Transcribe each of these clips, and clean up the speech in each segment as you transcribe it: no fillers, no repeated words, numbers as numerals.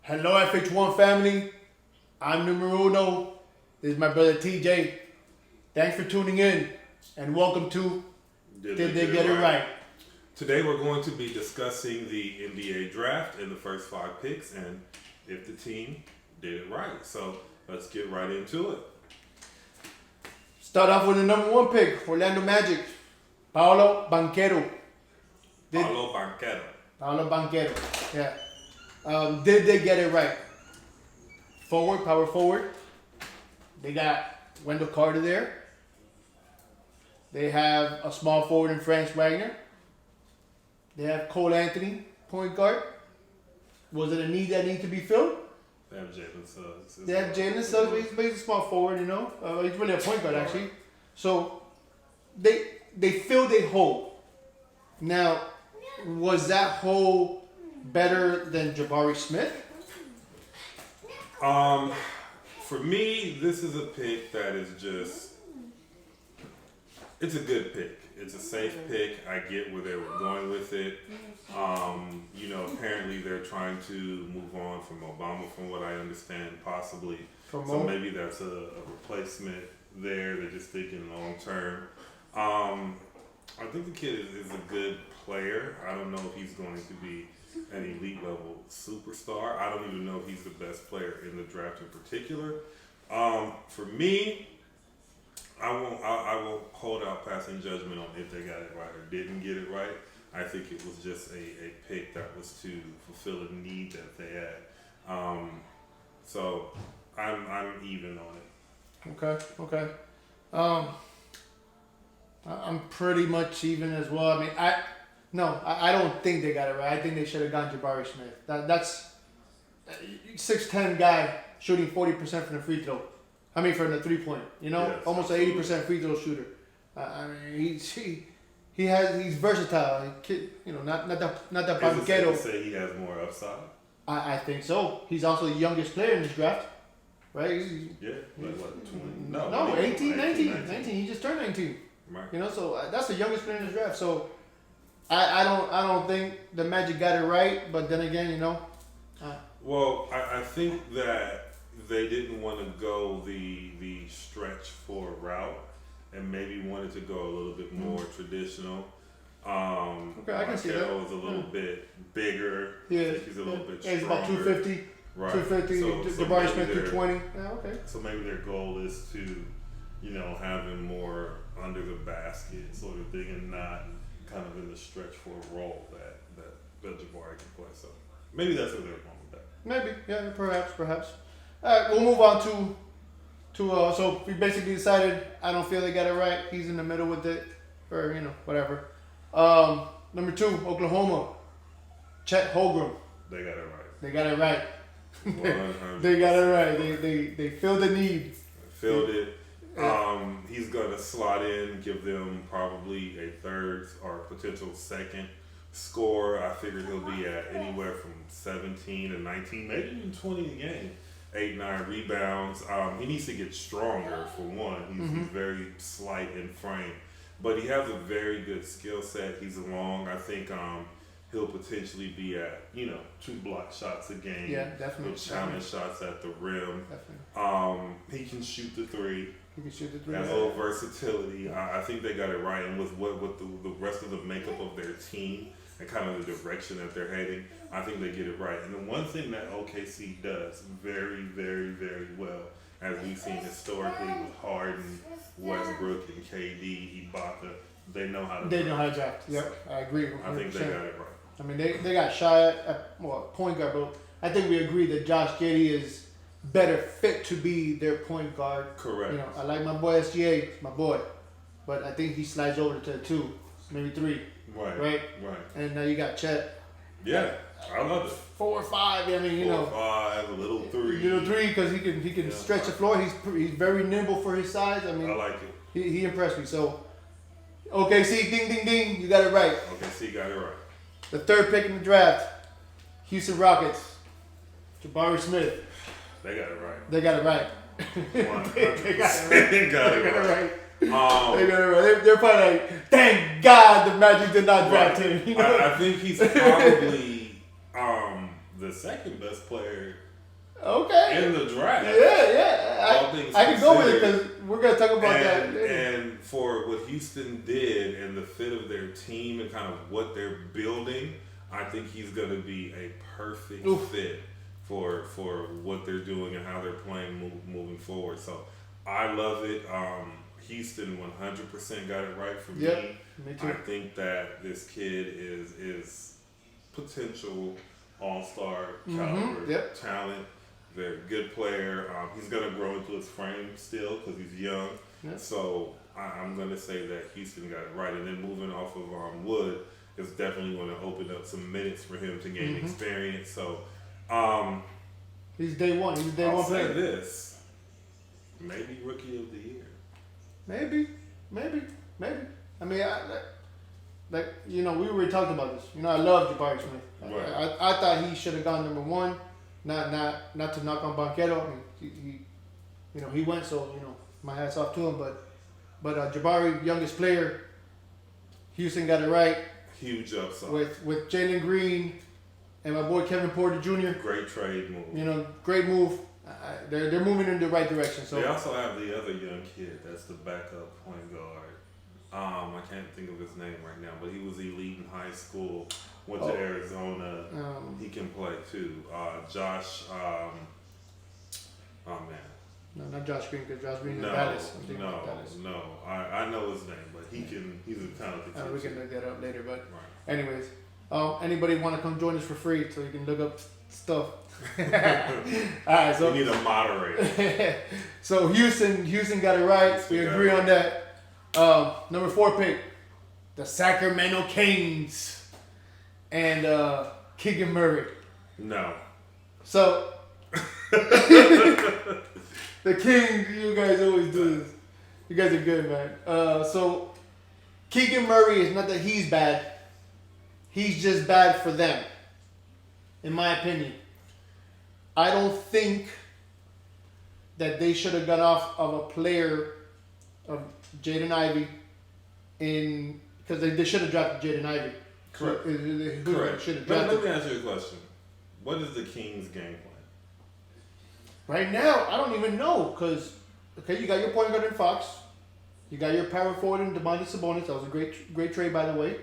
Hello, FH1 family. I'm numero uno. This is my brother TJ. Thanks for tuning in and welcome to Did They Get It Right? Today we're going to be discussing the NBA draft and the first 5 picks and if the team did it right. So let's get right into it. Start off with the number 1 pick, Orlando Magic. Paolo Banchero. Paolo Banchero. Yeah. Did they get it right? Forward, power forward. They got Wendell Carter there. They have a small forward in Franz Wagner. They have Cole Anthony, point guard. Was it a need that needed to be filled? They have Jaden Suggs. They have Jaden Suggs, but he's a small forward, you know. He's really a point guard, actually. So they filled a hole. Now, was that hole better than Jabari Smith? For me, this is a pick that is just, it's a good pick. It's a safe pick. I get where they were going with it. Apparently they're trying to move on from Obama, from what I understand, possibly. So maybe that's a replacement there. They're just thinking long term. I think the kid is a good player. I don't know if he's going to be an elite level superstar. I don't even know if he's the best player in the draft in particular. For me, I will hold out passing judgment on if they got it right or didn't get it right. I think it was just a pick that was to fulfill a need that they had. So I'm even on it. Okay. I'm pretty much even as well. I mean, I don't think they got it right. I think they should have gone Jabari Smith. That's 6'10" guy shooting 40% from the free throw. I mean, from the 3-point. Yes, almost an 80% free throw shooter. He's versatile. Not that Banchero. Is it safe Banchero. to say he has more upside? I think so. He's also the youngest player in this draft, right? Yeah, like what, 20? No, 18, 19. He just turned 19. Right. So that's the youngest player in this draft. So I don't think the Magic got it right. But then again, Well, I think that they didn't want to go the stretch for route and maybe wanted to go a little bit more traditional. Okay, I can see that. Paolo was a little bit bigger. Yeah, I think he's a little bit stronger. He's about 250. Right. 250. So Jabari maybe Smith 220. Yeah, okay. So maybe their goal is to, have him more under the basket sort of thing and not kind of in the stretch for a role that Jabari can play. So maybe that's where they're going with that. Maybe, yeah, perhaps. All right, we'll move on to so we basically decided I don't feel they got it right. He's in the middle with it, or whatever. Number 2, Oklahoma, Chet Holmgren. They got it right. They got it right. 100%. They got it right. They filled the need. Filled it. He's going to slot in, give them probably a third or potential second score. I figured he'll be at anywhere from 17 to 19, maybe even 20 a game. 8-9 rebounds. He needs to get stronger for one. He's very slight in frame, but he has a very good skill set. He's long. I think he'll potentially be at 2 block shots a game. Yeah, definitely. With challenge shots at the rim. Definitely. He can shoot the 3. He can shoot the 3. Has a little versatility. I think they got it right, and with the rest of the makeup of their team and kind of the direction that they're heading, I think they get it right. And the one thing that OKC does very, very, very well, as we've seen historically with Harden, Westbrook, and KD, Ibaka, they know how to draft. Yep, I agree. 100%. I think they got it right. I mean, they got shy at point guard, but I think we agree that Josh Giddey is better fit to be their point guard. Correct. I like my boy SGA, my boy, but I think he slides over to 2, maybe 3. Right. And now you got Chet. Yeah, I love it. 4 or 5. I mean, 4 or 5, a little 3. Little 3 because he can stretch the floor. He's very nimble for his size. I mean, I like it. He impressed me. So, OKC, ding, ding, ding, you got it right. OKC got it right. The 3rd pick in the draft, Houston Rockets, Jabari Smith. They got it right. They got it right. 100%. They got it right. They got it right. They're probably like, thank God the Magic did not draft him. I think he's probably the second best player Okay. in the draft. Yeah. I can go with it because we're going to talk about that later. And for what Houston did and the fit of their team and kind of what they're building, I think he's going to be a perfect fit for what they're doing and how they're playing moving forward. So I love it. Houston 100% got it right for me. Me too. I think that this kid is potential all-star caliber talent. Very good player. He's going to grow into his frame still because he's young. Yep. So I'm going to say that Houston got it right. And then moving off of Wood is definitely going to open up some minutes for him to gain experience. So he's day one. He's day I'll one say player. this. Maybe Rookie of the Year. Maybe. I mean, we already talked about this. I love Jabari Smith. Right. I thought he should have gone number one. Not to knock on Banchero. I mean, he went, so my hat's off to him. But Jabari, youngest player, Houston got it right. Huge upside with Jalen Green and my boy Kevin Porter Jr. Great trade move. Great move. They're moving in the right direction. So they also have the other young kid that's the backup point guard. I can't think of his name right now, but he was elite in high school. Went to Arizona. He can play too. Josh. Oh man. No, not Josh Green, because Josh Green is No, Dallas. no. I know his name, but he's a talented kid. We can look that up later. But right. anyways, anybody want to come join us for free so you can look up stuff. All right, so we need a moderator. So Houston got it right. We agree on that. Number 4 pick, the Sacramento Kings, and Keegan Murray. No. So the Kings, you guys always do this. You guys are good, man. So Keegan Murray is not that he's bad. He's just bad for them, in my opinion. I don't think that they should have gone off of a player of Jaden Ivey because they should have drafted Jaden Ivey. Correct. Correct. Should have drafted. Let me ask you a question. What is the Kings' game plan? Right now, I don't even know because you got your point guard in Fox, you got your power forward in Domantas Sabonis. That was a great trade, by the way.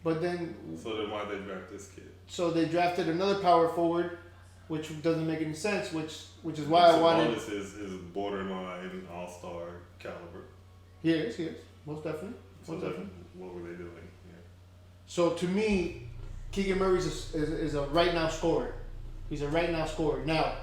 But then, so then why they draft this kid? So they drafted another power forward, which doesn't make any sense. Which is why I wanted. Sabonis is borderline all-star caliber. He is most definitely. What were they doing? Yeah. So to me, Keegan Murray is a right now scorer. He's a right now scorer. Now,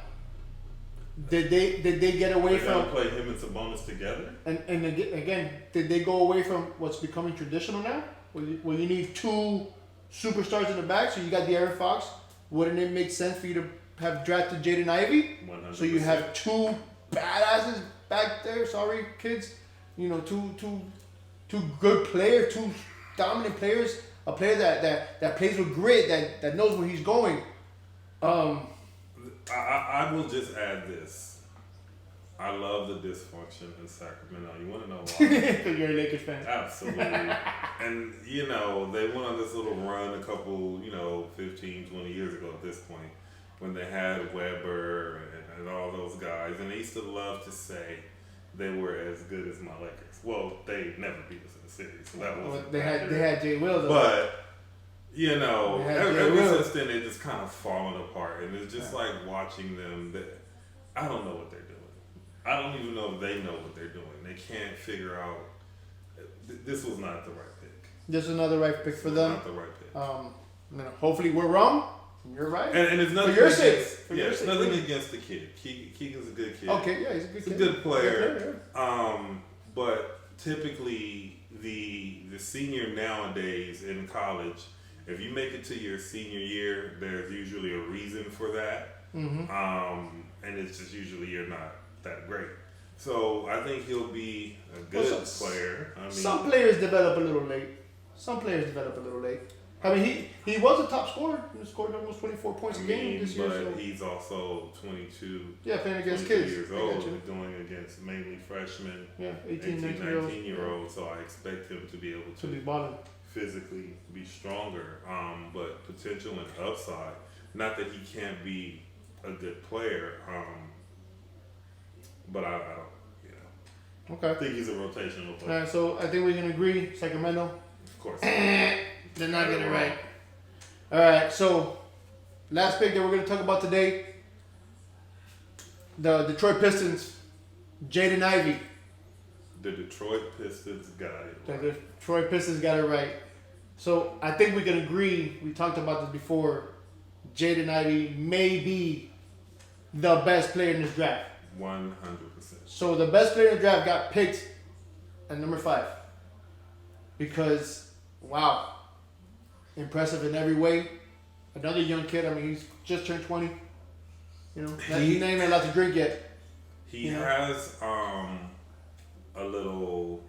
did they get away from play him and Sabonis together? And again, did they go away from what's becoming traditional now? Where you need 2 superstars in the back, so you got the Aaron Fox. Wouldn't it make sense for you to have drafted Jaden Ivey? 100%. So you have 2 badasses back there. Sorry, kids. Two good players, 2 dominant players. A player that plays with grit, that knows where he's going. I will just add this. I love the dysfunction in Sacramento. You want to know why? Because you're a Lakers fan. Absolutely. And, they went on this little run a couple, 15, 20 years ago at this point when they had Weber and all those guys. And they used to love to say they were as good as my Lakers. Well, they never beat us in the series, so that wasn't They had Jay Will, though. But, ever since then, they just kind of fallen apart. And it's just like watching them. I don't know what they're doing. I don't even know if they know what they're doing. They can't figure out. This was not the right pick. This is another right pick for them. Not the right pick. Hopefully we're wrong. You're right. And it's nothing for your sake. It's nothing against the kid. Keegan's a good kid. Okay, yeah, he's a good kid. He's a good player. But typically the senior nowadays in college, if you make it to your senior year, there's usually a reason for that. Mm-hmm. And it's just usually you're not that great. So I think he'll be a good player. Some players develop a little late. I mean, he was a top scorer. He scored almost 24 points a game this year. But he's also 22. Yeah, playing against kids. Years old, doing against mainly freshmen. Yeah, 18, 19-year-olds. So I expect him to be able to be balling, physically be stronger. But potential and upside. Not that he can't be a good player, but I don't. Okay. I think he's a rotational player. All right, so I think we can agree. Sacramento. Of course. They're not getting it right. All right, so last pick that we're going to talk about today, the Detroit Pistons, Jaden Ivey. The Detroit Pistons got it right. The Detroit Pistons got it right. So I think we can agree, we talked about this before, Jaden Ivey may be the best player in this draft. 100%. So the best player in the draft got picked at number 5. Because, wow, impressive in every way. Another young kid, I mean, he's just turned 20. You know, he ain't allowed to drink yet. He has a little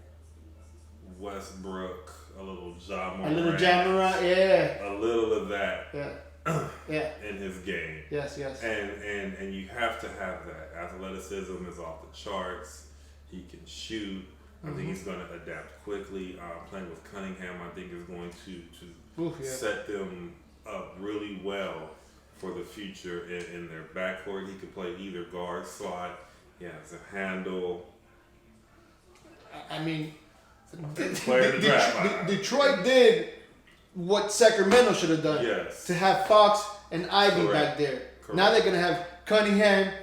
Westbrook, a little Ja Morant. A little Ja Morant, yeah. A little of that. Yeah. In his game. Yes. And you have to have that. Athleticism is off the charts. He can shoot. I think he's going to adapt quickly. Playing with Cunningham, I think, is going to set them up really well for the future in their backcourt. He could play either guard slot. He has a handle. I mean, Detroit did what Sacramento should have done. Yes. To have Fox and Ivey back there. Correct. Now they're going to have Cunningham,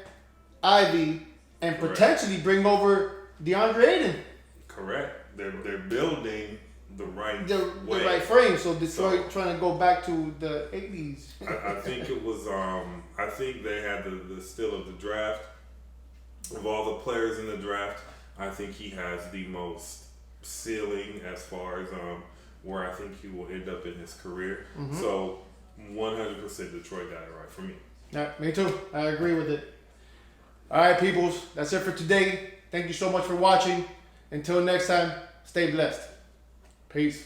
Ivey, and potentially bring over DeAndre Ayton. Correct. They're building the right way. The right frame. So Detroit trying to go back to the 80s. I think it was. I think they had the steal of the draft. Of all the players in the draft, I think he has the most ceiling as far as where I think he will end up in his career. So 100% Detroit got it right for me. Yeah, me too. I agree with it. All right, peoples. That's it for today. Thank you so much for watching. Until next time, stay blessed. Peace.